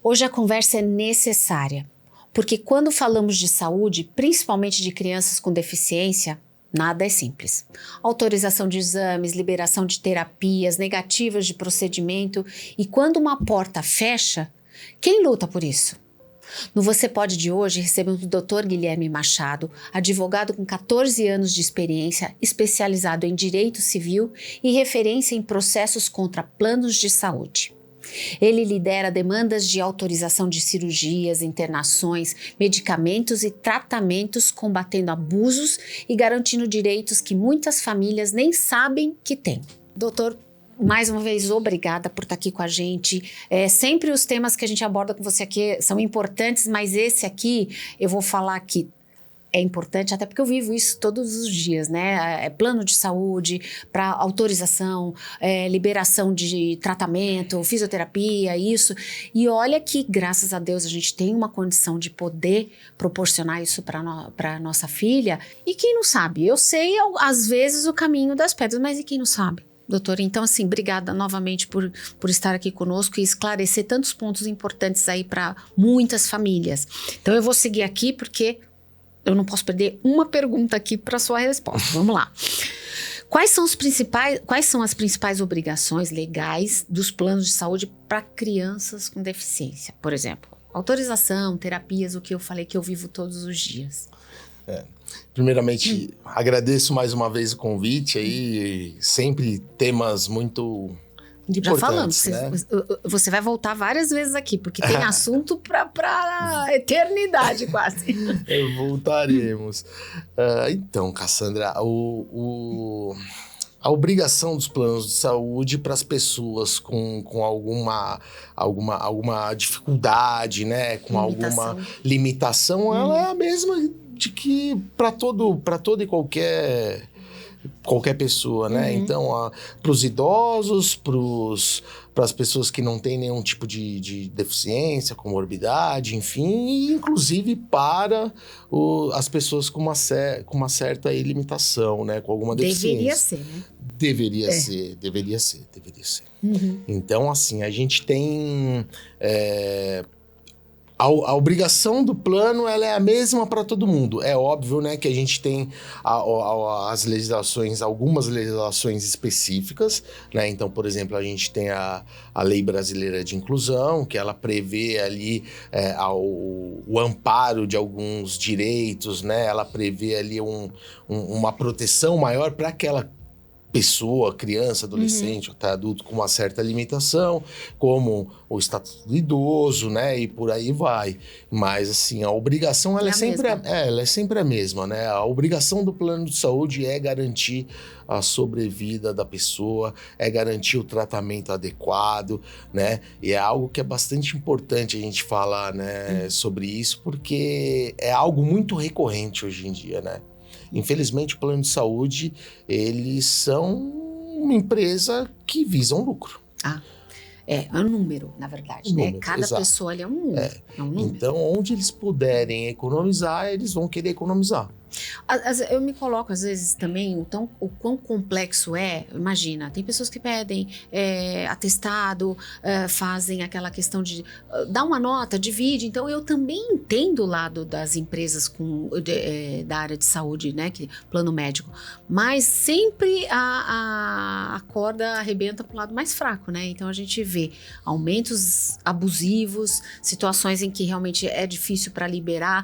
Hoje a conversa é necessária, porque quando falamos de saúde, principalmente de crianças com deficiência, nada é simples. Autorização de exames, liberação de terapias, negativas de procedimento, e quando uma porta fecha, quem luta por isso? No Você Pode de hoje, recebemos o Dr. Guilherme Machado, advogado com 14 anos de experiência, especializado em direito civil e referência em processos contra planos de saúde. Ele lidera demandas de autorização de cirurgias, internações, medicamentos e tratamentos, combatendo abusos e garantindo direitos que muitas famílias nem sabem que têm. Doutor, mais uma vez, obrigada por estar aqui com a gente. Sempre os temas que a gente aborda com você aqui são importantes, mas esse aqui eu vou falar que é importante, até porque eu vivo isso todos os dias, né? Plano de saúde, para autorização, liberação de tratamento, fisioterapia, isso. E olha que, graças a Deus, a gente tem uma condição de poder proporcionar isso para nossa filha. E quem não sabe? Eu sei, às vezes, o caminho das pedras, mas e quem não sabe? Doutora, então assim, obrigada novamente por estar aqui conosco e esclarecer tantos pontos importantes aí para muitas famílias. Então eu vou seguir aqui porque eu não posso perder uma pergunta aqui para sua resposta. Vamos lá. Quais são as principais obrigações legais dos planos de saúde para crianças com deficiência? Por exemplo, autorização, terapias, o que eu falei que eu vivo todos os dias. Primeiramente, agradeço mais uma vez o convite aí, sempre temas muito importantes. Já falamos, né? Você vai voltar várias vezes aqui, porque tem assunto para eternidade quase. Voltaremos. Então, Cassandra, a obrigação dos planos de saúde para as pessoas com alguma dificuldade, né? Com alguma limitação, ela é a mesma de que para toda e qualquer pessoa, né? Então, para os idosos, para as pessoas que não têm nenhum tipo de deficiência, comorbidade, enfim, e inclusive para as pessoas com uma certa limitação, né? Com alguma deficiência. Deveria ser, né? Deveria ser. Então, assim, a gente tem... A obrigação do plano, ela é a mesma para todo mundo. É óbvio, né, que a gente tem algumas legislações específicas, né? Então, por exemplo, a gente tem a Lei Brasileira de Inclusão, que ela prevê ali o amparo de alguns direitos, né? Ela prevê ali uma proteção maior para aquela pessoa, criança, adolescente, ou até adulto com uma certa limitação, como o status do idoso, né, e por aí vai. Mas, assim, a obrigação, ela é sempre a mesma, né? A obrigação do plano de saúde é garantir a sobrevida da pessoa, é garantir o tratamento adequado, né? E é algo que é bastante importante a gente falar, né, sobre isso, porque é algo muito recorrente hoje em dia, né? Infelizmente, o plano de saúde, eles são uma empresa que visa um lucro. É um número, na verdade, né? Cada pessoa ali é um número. É um número. Então, onde eles puderem economizar, eles vão querer economizar. Eu me coloco, às vezes, também, o quão complexo é. Imagina, tem pessoas que pedem atestado, fazem aquela questão de dar uma nota, divide. Então, eu também entendo o lado das empresas da área de saúde, né? Plano médico. Mas sempre a corda arrebenta para o lado mais fraco, né? Então, a gente vê aumentos abusivos, situações em que realmente é difícil para liberar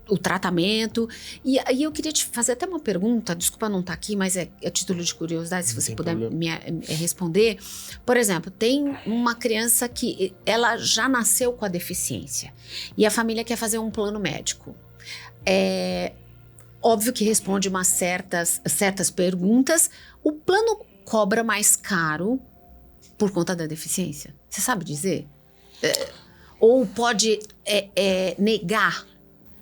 o tratamento. E aí eu queria te fazer até uma pergunta, desculpa não estar aqui, mas é título de curiosidade, se você puder me responder. Por exemplo, tem uma criança que ela já nasceu com a deficiência e a família quer fazer um plano médico. Óbvio que responde umas certas perguntas. O plano cobra mais caro por conta da deficiência? Você sabe dizer? Ou pode negar?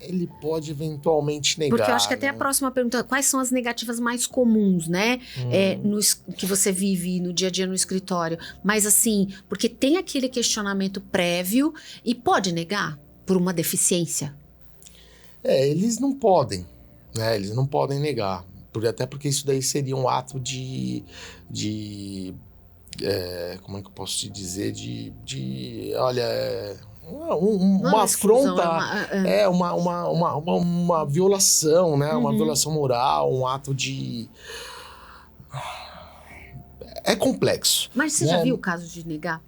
Ele pode eventualmente negar. Porque eu acho que até a próxima pergunta, quais são as negativas mais comuns, né? Que você vive no dia a dia no escritório. Mas assim, porque tem aquele questionamento prévio e pode negar por uma deficiência? Eles não podem, né? Eles não podem negar. Até porque isso daí seria um ato de como é que eu posso te dizer, olha, Não é uma exclusão, afronta, uma violação, né? Uma violação moral, um ato de... É complexo. Mas você né? já viu o caso de negar?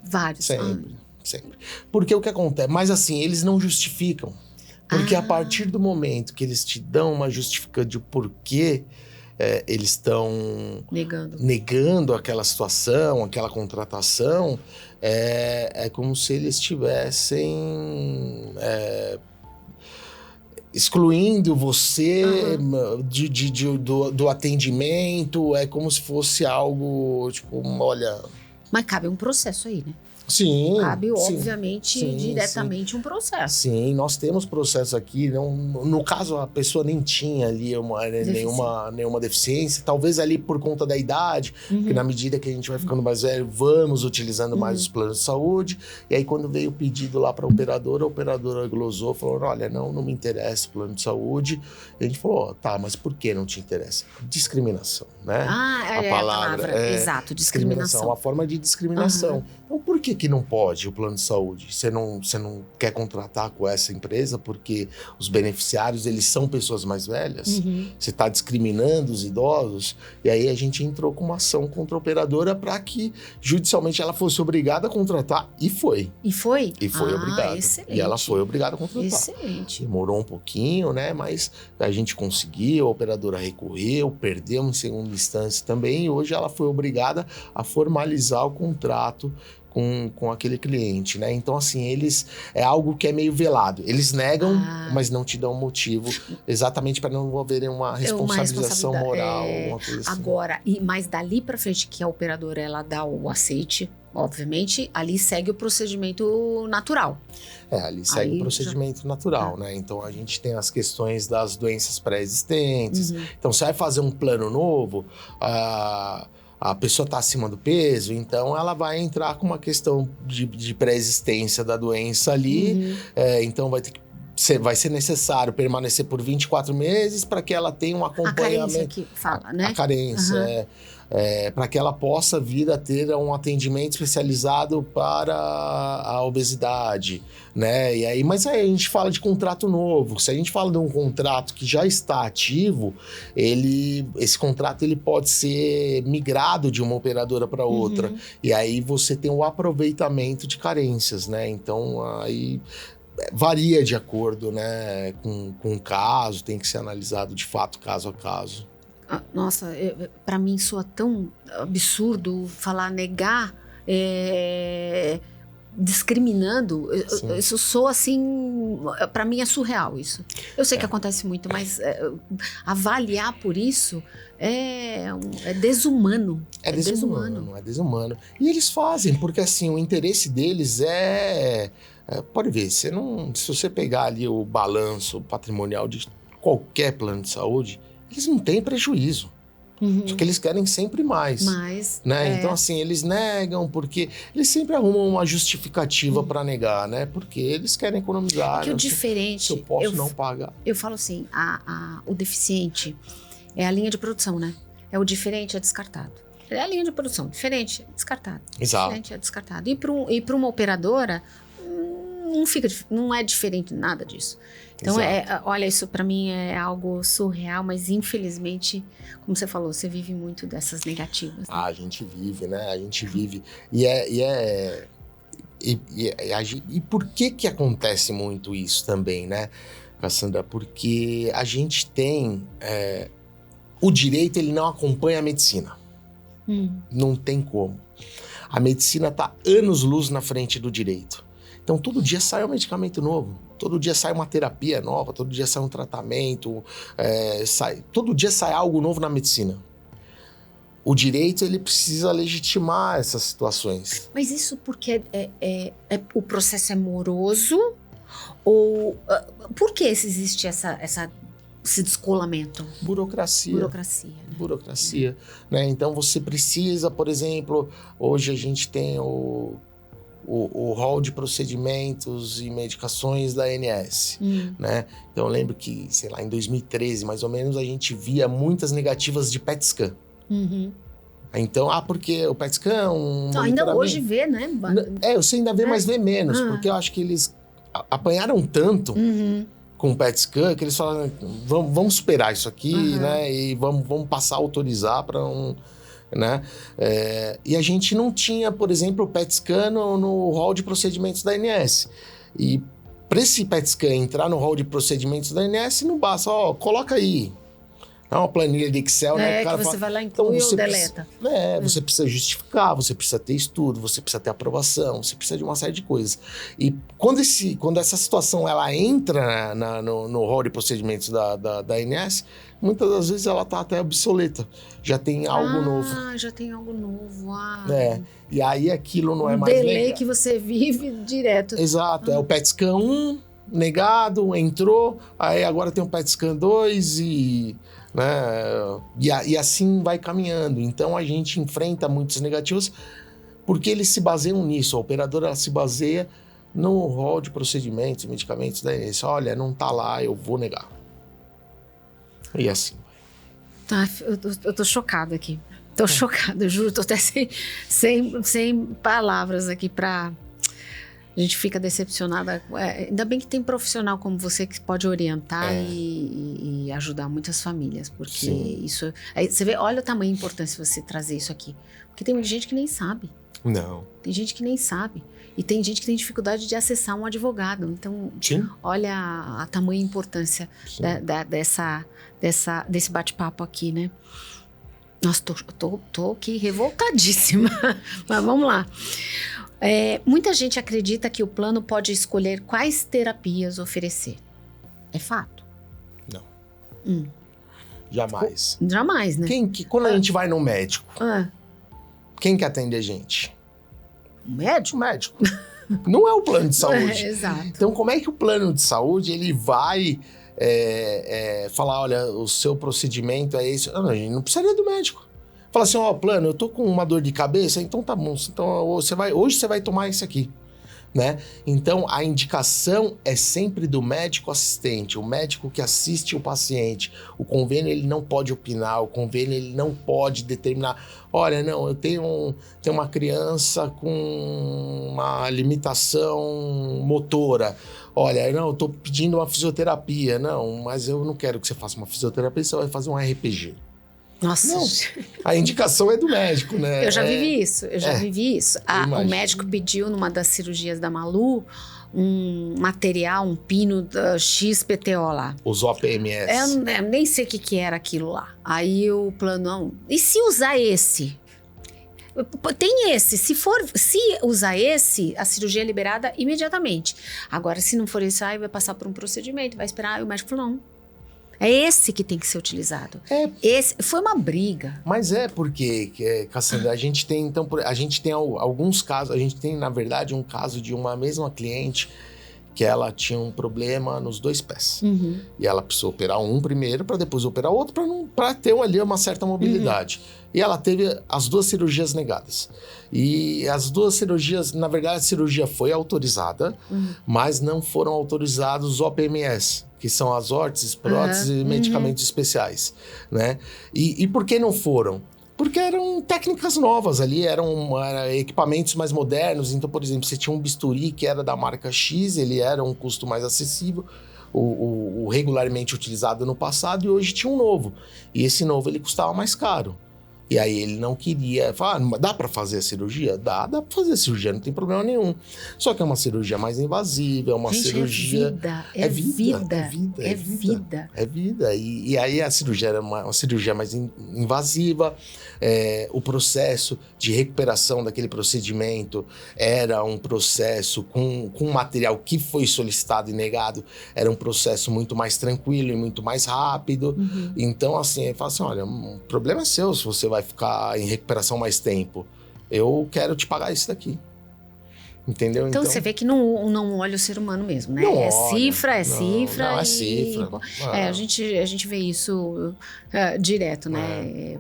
Vários. Sempre. Porque o que acontece? Mas assim, eles não justificam. Porque a partir do momento que eles te dão uma justificativa de porquê eles estão negando aquela situação, aquela contratação, é como se eles estivessem excluindo você do atendimento, é como se fosse algo, tipo, olha... Mas cabe um processo aí, né? Sim. Cabe, obviamente, diretamente um processo. Sim, nós temos processo aqui. No caso, a pessoa nem tinha ali nenhuma deficiência. Talvez ali por conta da idade, porque na medida que a gente vai ficando mais velho, vamos utilizando mais os planos de saúde. E aí, quando veio o pedido lá para a operadora glosou, falou, olha, não me interessa o plano de saúde. E a gente falou, tá, mas por que não te interessa? Discriminação, né? A palavra. Exato, discriminação. É uma forma de discriminação. Então, por que não pode o plano de saúde? Você não quer contratar com essa empresa porque os beneficiários, eles são pessoas mais velhas? Você está discriminando os idosos? E aí a gente entrou com uma ação contra a operadora para que judicialmente ela fosse obrigada a contratar. E foi. E foi? E foi obrigada. Excelente. E ela foi obrigada a contratar. Excelente. Demorou um pouquinho, né? Mas a gente conseguiu, a operadora recorreu, perdeu em segunda instância também. E hoje ela foi obrigada a formalizar o contrato com aquele cliente, né? Então, assim, é algo que é meio velado. Eles negam, mas não te dão motivo, exatamente para não haver uma responsabilização moral. Uma coisa assim. Agora, mas dali para frente que a operadora ela dá o aceite, obviamente, ali segue o procedimento natural. Ali segue o procedimento natural, né? Então, a gente tem as questões das doenças pré-existentes. Então, você vai fazer um plano novo, a pessoa está acima do peso, então ela vai entrar com uma questão de pré-existência da doença ali, então vai ser necessário permanecer por 24 meses para que ela tenha um acompanhamento. A carência que fala, né? A carência, para que ela possa vir a ter um atendimento especializado para a obesidade, né? Mas aí a gente fala de contrato novo. Se a gente fala de um contrato que já está ativo, esse contrato ele pode ser migrado de uma operadora para outra. E aí você tem o aproveitamento de carências, né? Então, aí varia de acordo, né, com o caso, tem que ser analisado de fato, caso a caso. Nossa, para mim soa tão absurdo falar negar, discriminando. Isso soa assim, para mim é surreal isso. Eu sei que acontece muito, mas avaliar por isso é desumano. É desumano. E eles fazem, porque assim, o interesse deles pode ver, se você pegar ali o balanço patrimonial de qualquer plano de saúde, eles não têm prejuízo. Só que eles querem sempre mais. Né? Então, assim, eles negam porque eles sempre arrumam uma justificativa para negar, né? Porque eles querem economizar. Que o diferente... Se eu posso não pagar. Eu falo assim, o deficiente é a linha de produção, né? É o diferente, é descartado. É a linha de produção. Diferente, descartado. Exato. Diferente, é descartado. E para uma operadora... não é diferente nada disso. Então, olha, isso para mim é algo surreal, mas infelizmente, como você falou, você vive muito dessas negativas. Né? A gente vive, né? A gente vive. E por que acontece muito isso também, né, Cassandra? Porque a gente tem... o direito, ele não acompanha a medicina. Não tem como. A medicina está anos-luz na frente do direito. Então, todo dia sai um medicamento novo, todo dia sai uma terapia nova, todo dia sai um tratamento, todo dia sai algo novo na medicina. O direito, ele precisa legitimar essas situações. Mas isso porque o processo é moroso? Ou por que existe esse descolamento? Burocracia. Né? Burocracia. Né? Então, você precisa, por exemplo, hoje a gente tem o rol de procedimentos e medicações da ANS, né? Então, eu lembro que, sei lá, em 2013, mais ou menos, a gente via muitas negativas de PET scan. Então, porque o PET scan é um ainda hoje vê, né? Você ainda vê, mas vê menos, porque eu acho que eles apanharam tanto com o PET scan que eles falaram, vamos superar isso aqui, né? E vamos passar a autorizar para né? E a gente não tinha, por exemplo, o PET scan no hall de procedimentos da ANS. E para esse PET scan entrar no hall de procedimentos da ANS, não basta, coloca aí. Não é uma planilha de Excel, né? Que cara você vai lá, inclui ou deleta. Você precisa justificar, você precisa ter estudo, você precisa ter aprovação, você precisa de uma série de coisas. E quando essa situação ela entra no hall de procedimentos da ANS, muitas das vezes ela está até obsoleta. Já tem algo novo. Já tem algo novo. E aí aquilo não é mais delay legal. Que você vive direto. Exato. É o PET scan 1, negado, entrou, aí agora tem o PET scan 2 né? E assim vai caminhando. Então a gente enfrenta muitos negativos porque eles se baseiam nisso. A operadora ela se baseia no rol de procedimentos e medicamentos da ANS. Olha, não tá lá, eu vou negar. E assim vai. Eu tô chocada aqui. Tô chocada, eu juro. Tô até sem palavras aqui pra... A gente fica decepcionada. Ainda bem que tem profissional como você que pode orientar e ajudar muitas famílias. Porque isso... você vê, olha o tamanho e a importância de você trazer isso aqui. Porque tem muita gente que nem sabe. Não. Tem gente que nem sabe. E tem gente que tem dificuldade de acessar um advogado. Então, olha a tamanha importância desse bate-papo aqui, né? Nossa, tô aqui revoltadíssima. Mas vamos lá. Muita gente acredita que o plano pode escolher quais terapias oferecer. É fato? Não. Jamais. Jamais, né? Quando a gente vai no médico, quem que atende a gente? O médico? O médico. Não é o plano de saúde. Exato. Então, como é que o plano de saúde ele vai falar, olha, o seu procedimento é esse? Não, a gente não precisaria do médico. Fala assim, plano, eu tô com uma dor de cabeça, então tá bom. Então, hoje você vai tomar esse aqui, né? Então, a indicação é sempre do médico assistente, o médico que assiste o paciente. O convênio, ele não pode opinar, o convênio, ele não pode determinar. Olha, não, eu tenho uma criança com uma limitação motora. Olha, não, eu tô pedindo uma fisioterapia. Não, mas eu não quero que você faça uma fisioterapia, você vai fazer um RPG. Nossa. Não, a indicação é do médico, né? Eu já vivi isso. O médico pediu numa das cirurgias da Malu um material, um pino da XPTO lá. Os OPMS. Eu nem sei o que era aquilo lá. Aí o plano, não. E se usar esse? Tem esse. Se usar esse, a cirurgia é liberada imediatamente. Agora, se não for esse, aí vai passar por um procedimento, vai esperar. Aí o médico falou, não. É esse que tem que ser utilizado. Esse foi uma briga. Mas porque, Cassandra, a gente tem alguns casos, a gente tem, na verdade, um caso de uma mesma cliente que ela tinha um problema nos 2 pés. E ela precisou operar um primeiro para depois operar o outro para ter ali uma certa mobilidade. E ela teve as 2 cirurgias negadas. E as 2 cirurgias, na verdade, a cirurgia foi autorizada, mas não foram autorizados os OPMS, que são as órteses, próteses e medicamentos especiais, né? E por que não foram? Porque eram técnicas novas ali, eram equipamentos mais modernos. Então, por exemplo, você tinha um bisturi que era da marca X, ele era um custo mais acessível, o regularmente utilizado no passado, e hoje tinha um novo. E esse novo ele custava mais caro. E aí ele não queria... Falar, dá para fazer a cirurgia? Dá para fazer a cirurgia, não tem problema nenhum. Só que é uma cirurgia mais invasiva, é uma cirurgia... É vida. É vida. E aí a cirurgia era uma cirurgia mais invasiva, o processo de recuperação daquele procedimento era um processo com material que foi solicitado e negado, era um processo muito mais tranquilo e muito mais rápido. Então, assim, ele fala assim, olha, o problema é seu se você vai ficar em recuperação mais tempo. Eu quero te pagar isso daqui. Entendeu? Então você vê que não olha o ser humano mesmo, né? Não é olha, cifra. Não, é cifra. A gente vê isso direto, né?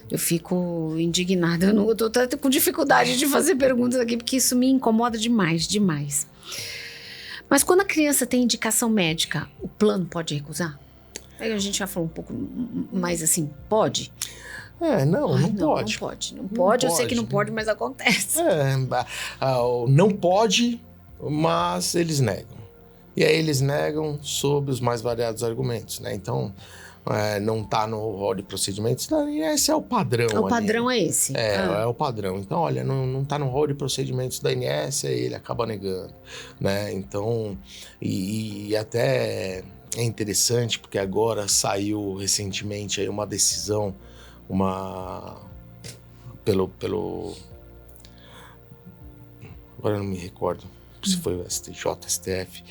Eu fico indignada. Eu tô com dificuldade de fazer perguntas aqui, porque isso me incomoda demais. Mas quando a criança tem indicação médica, o plano pode recusar? Aí a gente já falou um pouco mais assim, pode? Não Ai, pode. Não pode. Não pode, eu sei que não pode, mas acontece. Não pode, mas eles negam. E aí eles negam sob os mais variados argumentos, né? Então, não está no rol de procedimentos, esse é o padrão. O padrão é esse. É o padrão. Então, olha, não está no rol de procedimentos da ANS, aí ele acaba negando, né? Então, e até é interessante, porque agora saiu recentemente aí uma decisão, agora eu não me recordo se foi o STJ, STF,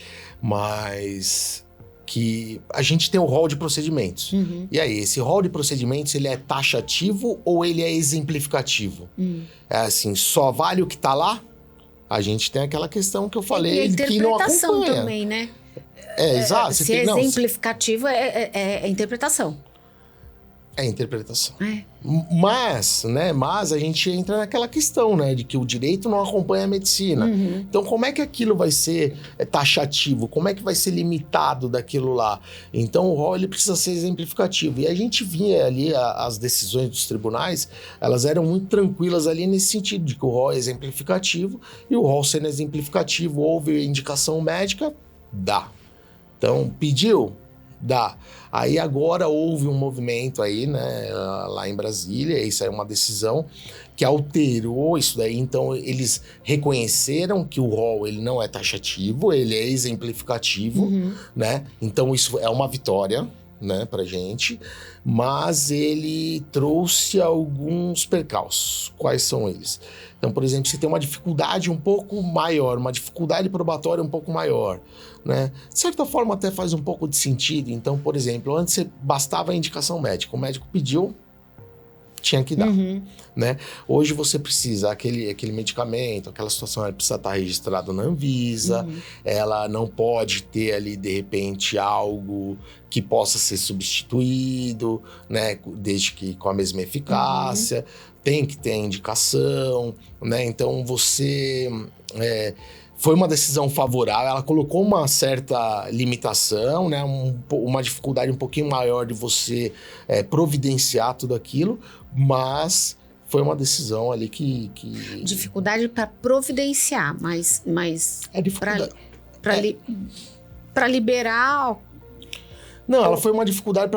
mas que a gente tem o rol de procedimentos. E aí, esse rol de procedimentos, ele é taxativo ou ele é exemplificativo? É assim, só vale o que tá lá? A gente tem aquela questão que eu falei, que não acompanha. Interpretação também, né? Exato. Se é exemplificativo, é interpretação. É interpretação. Mas a gente entra naquela questão, né? De que o direito não acompanha a medicina. Então, como é que aquilo vai ser taxativo? Como é que vai ser limitado daquilo lá? Então, o rol ele precisa ser exemplificativo. E a gente via ali as decisões dos tribunais, elas eram muito tranquilas ali nesse sentido, de que o rol é exemplificativo, e o rol sendo exemplificativo, houve indicação médica, dá. Então, pediu? Dá. Aí agora houve um movimento aí, né, lá em Brasília, isso aí é uma decisão que alterou isso daí. Então eles reconheceram que o rol ele não é taxativo, ele é exemplificativo, né? Então isso é uma vitória, né, pra gente, mas ele trouxe alguns percalços. Quais são eles? Então, por exemplo, você tem uma dificuldade um pouco maior, uma dificuldade probatória um pouco maior, né? De certa forma até faz um pouco de sentido. Então, por exemplo, antes bastava a indicação médica, o médico pediu, tinha que dar, né? Hoje você precisa, aquele medicamento, aquela situação, ela precisa estar registrado na Anvisa, ela não pode ter ali, de repente, algo que possa ser substituído, né? Desde que com a mesma eficácia, tem que ter a indicação, né? Então você... foi uma decisão favorável, ela colocou uma certa limitação, né? Uma dificuldade um pouquinho maior de você providenciar tudo aquilo, mas foi uma decisão ali que... Dificuldade para providenciar, mas dificuldade. Para liberar... Não, ela foi uma dificuldade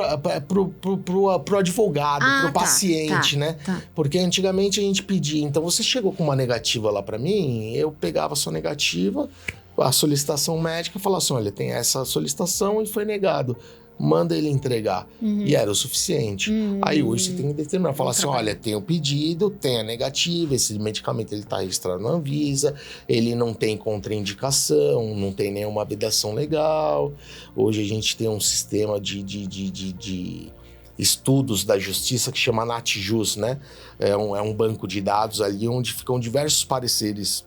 pro advogado, pro paciente, né? Tá. Porque antigamente a gente pedia, então você chegou com uma negativa lá pra mim, eu pegava a sua negativa, a solicitação médica, e falava assim, olha, tem essa solicitação e foi negado, manda ele entregar. E era o suficiente. Aí hoje você tem que determinar, falar assim, olha, tem o pedido, tem a negativa, esse medicamento ele tá registrado na Anvisa, ele não tem contraindicação, não tem nenhuma vedação legal. Hoje a gente tem um sistema de estudos da justiça que chama NatJus, né? É um banco de dados ali onde ficam diversos pareceres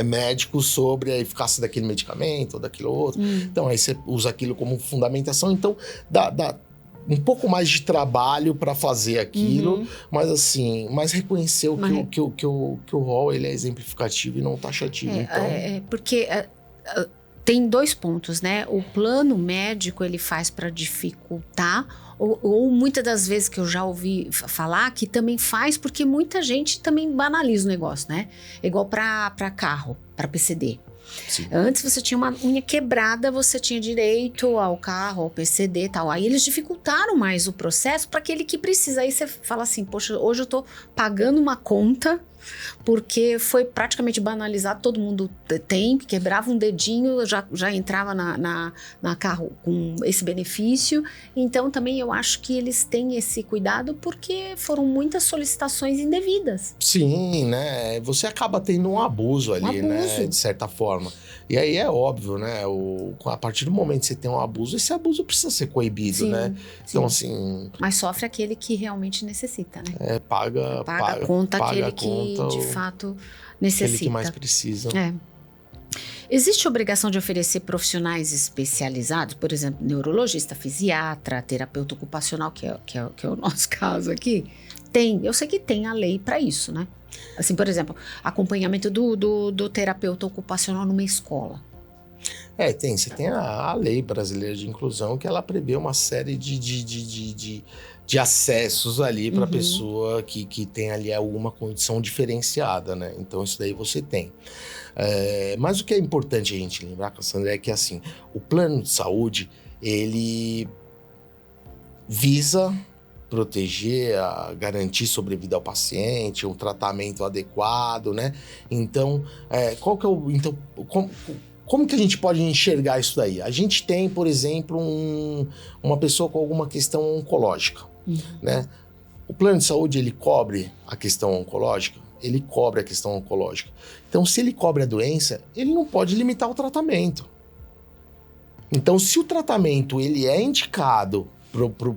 médicos sobre a eficácia daquele medicamento ou daquilo outro. Então, aí você usa aquilo como fundamentação. Então, dá um pouco mais de trabalho para fazer aquilo, mas assim, reconheceu que o rol ele é exemplificativo e não taxativo. Porque tem dois pontos, né? O plano médico ele faz para dificultar, ou muitas das vezes que eu já ouvi falar que também faz porque muita gente também banaliza o negócio, né? Igual para carro, para PCD. Sim. Antes você tinha uma unha quebrada, você tinha direito ao carro, ao PCD e tal. Aí eles dificultaram mais o processo para aquele que precisa. Aí você fala assim, poxa, hoje eu tô pagando uma conta porque foi praticamente banalizado, todo mundo tem, quebrava um dedinho, já entrava na carro com esse benefício. Então também eu acho que eles têm esse cuidado porque foram muitas solicitações indevidas. Sim, né? Você acaba tendo um abuso ali, né? De certa forma. E aí é óbvio, né? A partir do momento que você tem um abuso, esse abuso precisa ser coibido, né? Então, assim... Mas sofre aquele que realmente necessita, né? Paga a conta, paga aquele a conta, que de fato necessita. Aquele que mais precisa. Existe obrigação de oferecer profissionais especializados, por exemplo, neurologista, fisiatra, terapeuta ocupacional, que é o nosso caso aqui? Tem, eu sei que tem a lei para isso, né? Assim, por exemplo, acompanhamento do terapeuta ocupacional numa escola. Você tem a Lei Brasileira de Inclusão, que ela prevê uma série de acessos ali para a pessoa que tem ali alguma condição diferenciada, né? Então, isso daí você tem. Mas o que é importante a gente lembrar, Cassandra, é que, assim, o plano de saúde, ele visa proteger, garantir sobrevida ao paciente, um tratamento adequado, né? Então, como que a gente pode enxergar isso daí? A gente tem, por exemplo, uma pessoa com alguma questão oncológica, né? O plano de saúde, ele cobre a questão oncológica? Ele cobre a questão oncológica. Então, se ele cobre a doença, ele não pode limitar o tratamento. Então, se o tratamento ele é indicado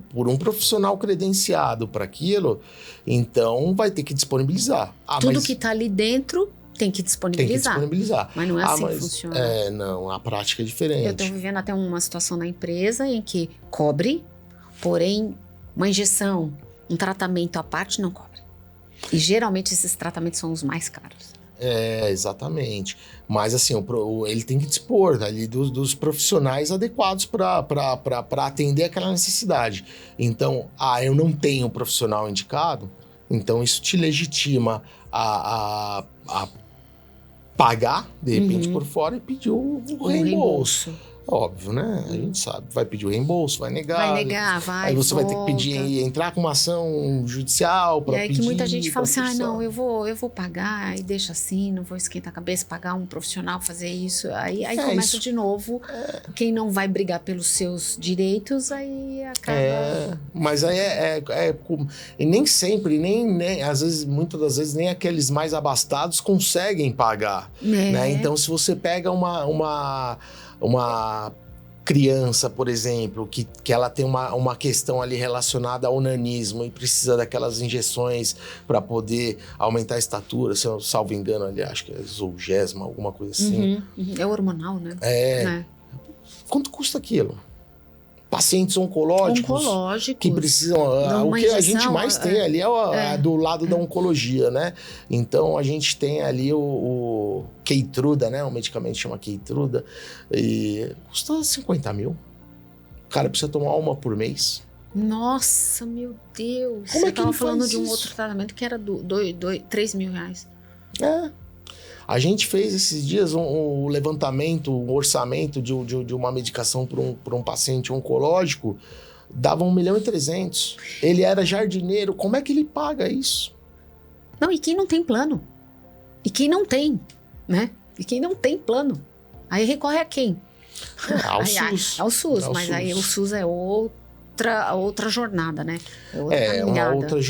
por um profissional credenciado para aquilo, então vai ter que disponibilizar. Tudo que está ali dentro tem que disponibilizar. Mas não é assim que funciona. Não, a prática é diferente. Eu estou vivendo até uma situação na empresa em que cobre, porém, uma injeção, um tratamento à parte não cobre. E geralmente esses tratamentos são os mais caros. Exatamente. Mas assim, ele tem que dispor ali dos profissionais adequados para atender aquela necessidade. Então, eu não tenho profissional indicado, então isso te legitima a pagar, de repente, por fora e pedir o reembolso. Óbvio, né? A gente sabe. Vai pedir o reembolso, vai negar. Vai. Aí você vai ter que pedir, entrar com uma ação judicial para pedir. E aí que muita gente fala assim, não, eu vou pagar e deixa assim, não vou esquentar a cabeça, pagar um profissional fazer isso. Aí começa de novo, quem não vai brigar pelos seus direitos, aí acaba... Mas aí e nem sempre, nem às vezes, muitas das vezes, nem aqueles mais abastados conseguem pagar, né? Então, se você pega uma criança, por exemplo, que ela tem uma questão ali relacionada ao nanismo e precisa daquelas injeções para poder aumentar a estatura, se eu salvo engano ali, acho que é Zolgensma, alguma coisa assim. É hormonal, né? Quanto custa aquilo? Pacientes oncológicos que precisam... O que a gente mais tem ali é do lado da oncologia, né? Então, a gente tem ali o Keytruda, né? O medicamento chama Keytruda. E custa 50 mil. O cara precisa tomar uma por mês. Nossa, meu Deus. Como é que ele falando de um isso? outro tratamento que era 3 mil reais. A gente fez esses dias um levantamento, um orçamento de uma medicação para um paciente oncológico, dava 1.300.000. Ele era jardineiro, como é que ele paga isso? Não, e quem não tem plano? E quem não tem, né? E quem não tem plano? Aí recorre a quem? Ao SUS. Ao SUS, mas SUS. Aí o SUS é outra jornada, né? É uma outra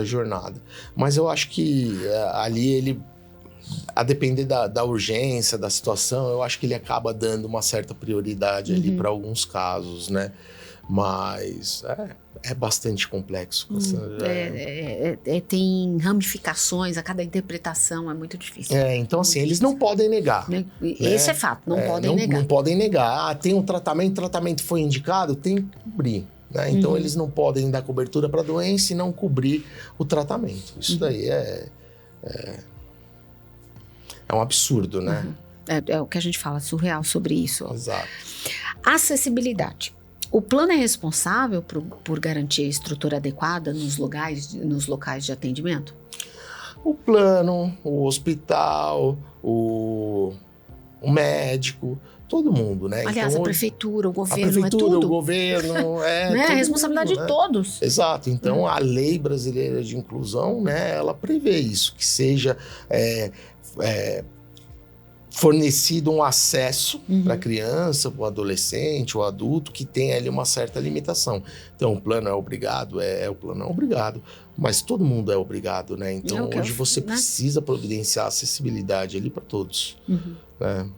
jornada. Mas eu acho que ali ele... A depender da urgência, da situação, eu acho que ele acaba dando uma certa prioridade ali para alguns casos, né? Mas é bastante complexo. Tem ramificações, a cada interpretação é muito difícil. Então assim, eles não podem negar. Esse é fato, não podem negar. Não podem negar. Tem um tratamento foi indicado, tem que cobrir. Né? Então eles não podem dar cobertura para a doença e não cobrir o tratamento. Isso daí é um absurdo, né? É o que a gente fala, surreal sobre isso. Exato. Acessibilidade. O plano é responsável por garantir a estrutura adequada nos locais de atendimento? O plano, o hospital, o médico, todo mundo, né? Aliás, então, a prefeitura, o governo, é tudo. O governo, né? A responsabilidade de todos. Exato. Então, a Lei Brasileira de Inclusão, né, ela prevê isso, que seja fornecido um acesso para a criança, para o adolescente, o adulto, que tem ali uma certa limitação. Então, o plano é obrigado? O plano é obrigado, mas todo mundo é obrigado, né? Então, hoje você precisa providenciar acessibilidade ali para todos. Né?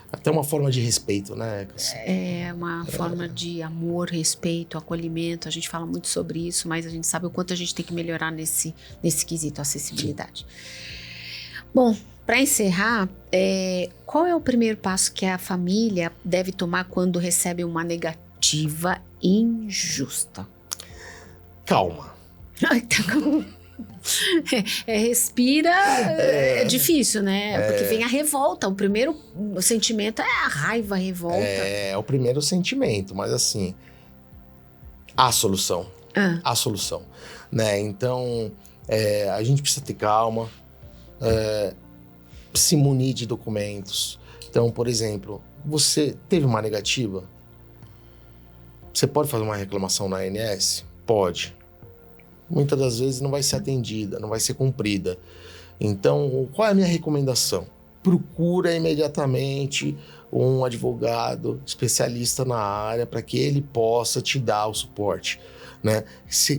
Até uma forma de respeito, né? É uma forma de amor, respeito, acolhimento. A gente fala muito sobre isso, mas a gente sabe o quanto a gente tem que melhorar nesse quesito, acessibilidade. Bom, para encerrar, qual é o primeiro passo que a família deve tomar quando recebe uma negativa injusta? Calma. Respira, é difícil, né? Porque vem a revolta. O primeiro sentimento é a raiva, a revolta. É o primeiro sentimento, mas assim, há solução. Há solução, né? Então, a gente precisa ter calma, se munir de documentos. Então, por exemplo, você teve uma negativa? Você pode fazer uma reclamação na ANS? Pode. Muitas das vezes não vai ser atendida, não vai ser cumprida. Então, qual é a minha recomendação? Procura imediatamente um advogado especialista na área para que ele possa te dar o suporte, né?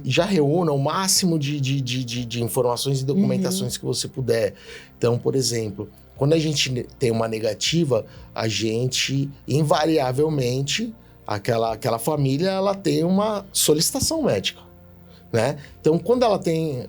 Já reúna o máximo de informações e documentações que você puder. Então, por exemplo, quando a gente tem uma negativa, a gente invariavelmente, aquela família, ela tem uma solicitação médica, né? Então, quando ela tem...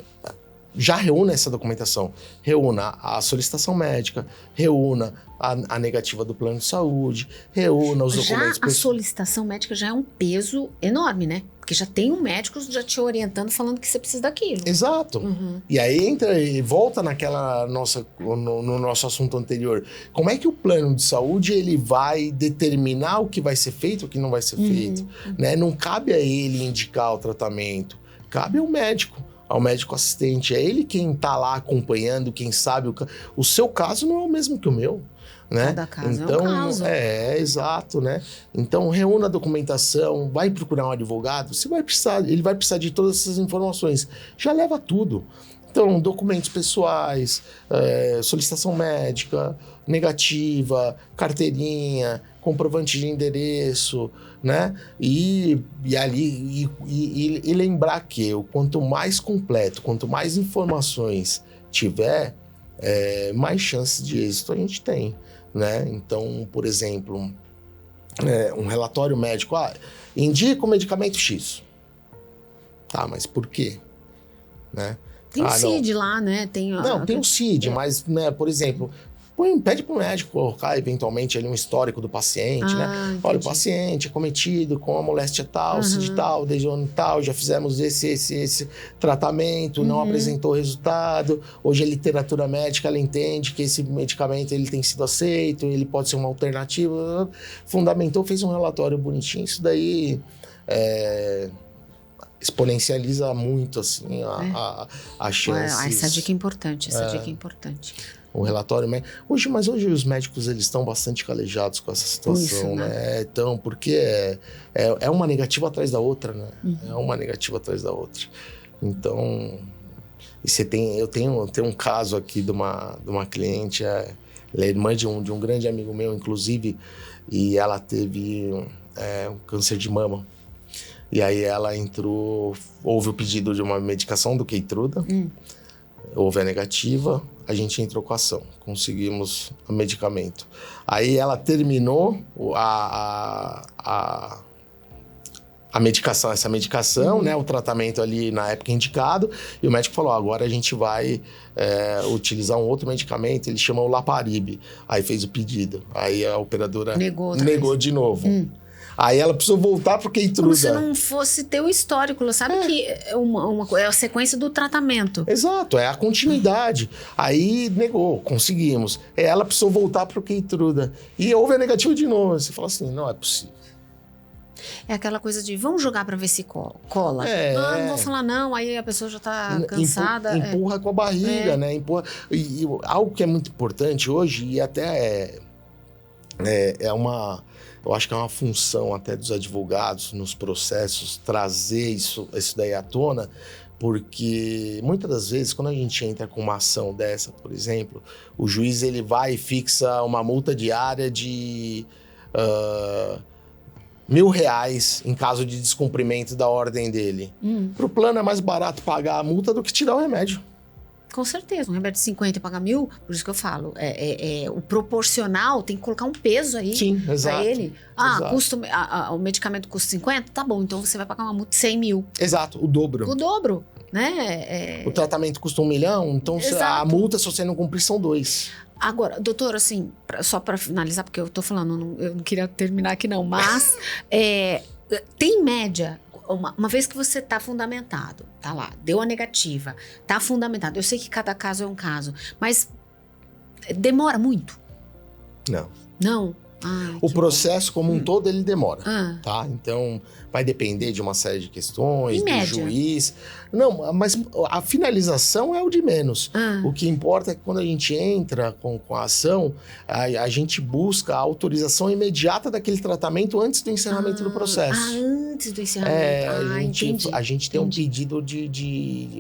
Já reúna essa documentação, reúna a solicitação médica, reúna a negativa do plano de saúde, reúna os documentos... Já a solicitação médica já é um peso enorme, né? Porque já tem um médico já te orientando, falando que você precisa daquilo. Exato. E aí entra e volta naquela no nosso assunto anterior. Como é que o plano de saúde ele vai determinar o que vai ser feito e o que não vai ser feito? Né? Não cabe a ele indicar o tratamento, cabe ao médico. Ao médico assistente, é ele quem está lá acompanhando, quem sabe o seu caso não é o mesmo que o meu, né? Cada caso então, é um caso. Exato, né? Então, reúna a documentação, vai procurar um advogado, ele vai precisar de todas essas informações, já leva tudo. Então, documentos pessoais, solicitação médica, negativa, carteirinha, comprovante de endereço, né? E lembrar que quanto mais completo, quanto mais informações tiver, mais chances de êxito a gente tem, né? Então, por exemplo, um relatório médico, indica o medicamento X. Tá, mas por quê? Né? Tem o CID lá, né? Tem o CID, mas, né, por exemplo, pede para o médico colocar eventualmente ali um histórico do paciente, né? Entendi. Olha, o paciente é cometido com a moléstia tal, CID tal, desde o ano tal, já fizemos esse tratamento, não apresentou resultado. Hoje a literatura médica, ela entende que esse medicamento ele tem sido aceito, ele pode ser uma alternativa. Fundamentou, fez um relatório bonitinho. Isso daí exponencializa muito, assim, a chance. Essa dica é importante, dica é importante. O relatório médico. Hoje os médicos eles estão bastante calejados com essa situação, isso, né? Então, porque é uma negativa atrás da outra, né? É uma negativa atrás da outra. Então, eu tenho um caso aqui de uma cliente, ela é irmã de um grande amigo meu, inclusive, e ela teve um câncer de mama. E aí ela houve o pedido de uma medicação do Keytruda, houve a negativa, a gente entrou com a ação, conseguimos o medicamento. Aí ela terminou a medicação, essa medicação, né, o tratamento ali na época indicado, e o médico falou, agora a gente vai utilizar um outro medicamento, ele chama o Laparib. Aí fez o pedido, aí a operadora negou de novo. Aí ela precisou voltar pro Keytruda. Como se não fosse ter o histórico, sabe que é a sequência do tratamento. Exato, é a continuidade. Aí negou, conseguimos. Ela precisou voltar pro Keytruda. E houve a negativa de novo. Você fala assim, não é possível. É aquela coisa de, vamos jogar pra ver se cola. Não vou falar não, aí a pessoa já tá cansada. Empurra com a barriga, né? Empurra. E algo que é muito importante hoje, e até eu acho que é uma função até dos advogados nos processos trazer isso daí à tona, porque muitas das vezes quando a gente entra com uma ação dessa, por exemplo, o juiz ele vai e fixa uma multa diária de R$1.000 em caso de descumprimento da ordem dele. Pro plano é mais barato pagar a multa do que tirar o remédio. Com certeza, um remédio de 50 e pagar 1.000, por isso que eu falo, o proporcional tem que colocar um peso aí. Sim, exato. Pra ele. O medicamento custa 50? Tá bom, então você vai pagar uma multa de 100 mil. Exato, o dobro. O dobro, né? O tratamento custa 1 milhão, então a multa, se você não cumprir, são 2. Agora, doutor, assim, só para finalizar, porque eu tô falando, eu não queria terminar aqui não, mas tem média, uma vez que você está fundamentado, tá lá, deu a negativa, tá fundamentado. Eu sei que cada caso é um caso, mas demora muito? Não. Não? O processo como um todo, ele demora, Ah. tá? Então, vai depender de uma série de questões, Em do média? juiz. Não, mas a finalização é o de menos. Ah. O que importa é que quando a gente entra com a ação, a gente busca a autorização imediata daquele tratamento antes do encerramento do processo. Antes do encerramento. Entendi. A gente tem um pedido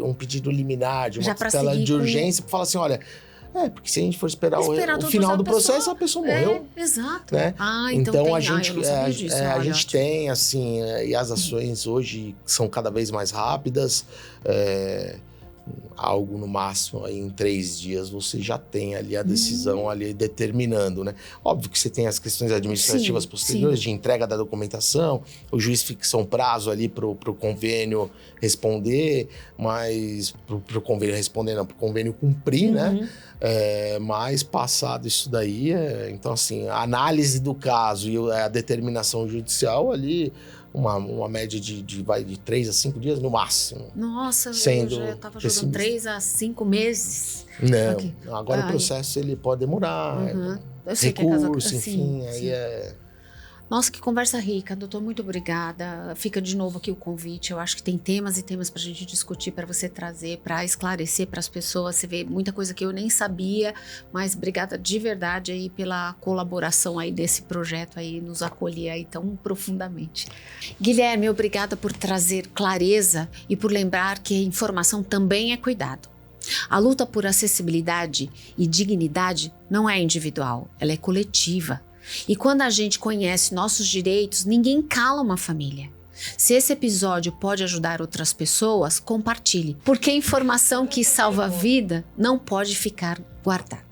um pedido liminar, de uma Já pra tutela seguir de urgência, para falar assim, olha... porque se a gente for esperar o todo final do processo, processo, a pessoa morreu. Exato. Né? Então tem, a gente, eu não sabia disso, a olha, gente ótimo. tem, assim, e as ações hoje são cada vez mais rápidas. Algo no máximo aí em 3 dias você já tem ali a decisão ali determinando, né? Óbvio que você tem as questões administrativas posteriores de entrega da documentação, o juiz fixa um prazo ali pro convênio responder, mas pro convênio responder não, pro convênio cumprir, né? Mas passado isso daí, então assim, a análise do caso e a determinação judicial ali, uma média de 3 a 5 dias no máximo. Nossa, sendo eu tava jogando 3 a 5 meses. Não, Okay. agora o processo ele pode demorar, Eu sei recurso, que é enfim, aí sim. é... Nossa, que conversa rica, doutor, muito obrigada. Fica de novo aqui o convite. Eu acho que tem temas e temas pra gente discutir, pra você trazer, pra esclarecer pras pessoas. Você vê muita coisa que eu nem sabia, mas obrigada de verdade aí pela colaboração aí desse projeto aí, nos acolher aí tão profundamente. Guilherme, obrigada por trazer clareza e por lembrar que a informação também é cuidado. A luta por acessibilidade e dignidade não é individual, ela é coletiva. E quando a gente conhece nossos direitos, ninguém cala uma família. Se esse episódio pode ajudar outras pessoas, compartilhe, porque informação que salva a vida não pode ficar guardada.